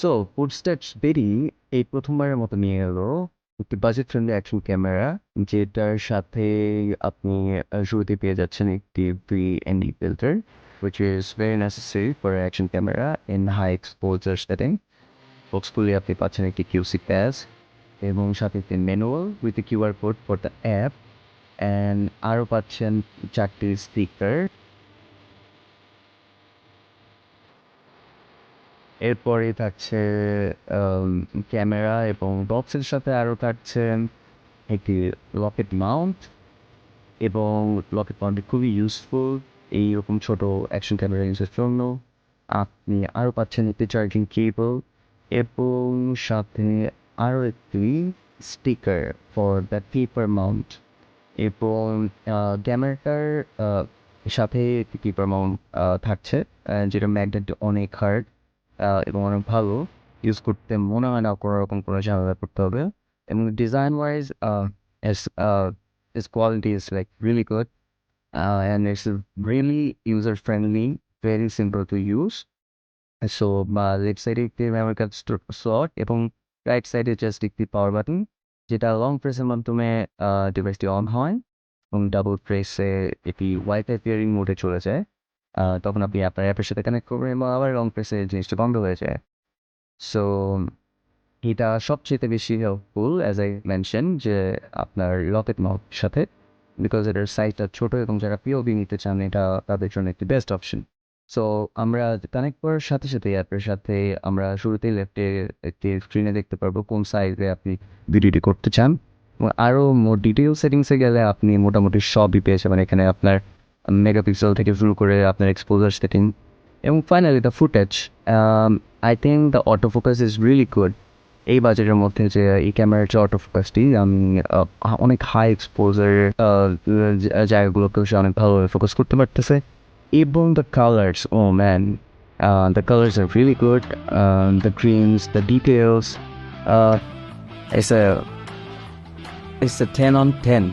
So footsteps বেরি এই প্রথমবারের মতো নিয়ে এলো একটি বাজেট ফ্রেন্ডলি অ্যাকশন ক্যামেরা, যেটার সাথে আপনি শুরুতে পেয়ে যাচ্ছেন একটি VND filter, which is very necessary for action camera in high exposure setting. বক্সফুলি আপনি পাচ্ছেন একটি QC প্যাচ এবং সাথে একটি manual with a QR code for the app, and আরও পাচ্ছেন 4টি স্টিকার। এরপরে থাকছে ক্যামেরা এবং বক্সের সাথে আরও থাকছে একটি লকেট মাউন্ট, এবং লকেট মাউন্টটি খুবই ইউজফুল এইরকম ছোট অ্যাকশন ক্যামেরা ইউজের জন্য। আপনি আরও পাচ্ছেন একটি চার্জিং কেবল এবং সাথে আরও একটি sticker for the keeper Mount, এবং ক্যামেরাটার সাথে একটি কিপার মাউন্ট থাকছে, যেটা ম্যাগনেটটি অনেক হার্ড এবং অনেক ভালো ইউজ করতে মনে হয় না কোনো রকম কোনো ঝামেলা করতে হবে। এবং design wise its quality is like really good, and it's really user friendly, very simple to use. So left সাইডে একটি মেমোরি কার্ড স্লট এবং রাইট সাইডে জাস্ট একটি পাওয়ার বাটন, যেটা লং প্রেসের মাধ্যমে ডিভাইসটি অন হয় এবং ডাবল প্রেসে এটি ওয়াইফাই পেয়ারিং মোডে চলে যায়। তখন আপনি আপনার অ্যাপের সাথে কানেক্ট করবেন এবং আবার লং প্রেসে জিনিসটা বন্ধ হয়ে যায়। সো এটা সবচেয়ে বেশি হেল্পফুল অ্যাজ আই মেনশন যে আপনার লকেট মাউন্টের সাথে, বিকজ এটার সাইজটা ছোটো এবং যারা পিওবি নিতে চান এটা তাদের জন্য একটি বেস্ট অপশন। সো আমরা কানেক্ট করার সাথে সাথে অ্যাপের সাথে আমরা শুরুতেই লেফটে একটি স্ক্রিনে দেখতে পারবো কোন সাইজে আপনি ভিডিওটি করতে চান, এবং আরও মোর ডিটেল সেটিংসে গেলে আপনি মোটামুটি সবই পেয়ে যাবেন এখানে। আপনার মেগাপিক্সেল থেকে শুরু করে আপনার এক্সপোজার সেটিং এবং finally the footage. I think the auto focus is really good এই বাজেটের মধ্যে, যে এই ক্যামেরার যে অটো ফোকাসটি আমি অনেক হাই এক্সপোজার জায়গাগুলোকেও সে অনেক ভালোভাবে ফোকাস করতে পারতেছে। এবং the colours, oh man, the colours are really good, the greens, the details, it's a 10 on 10.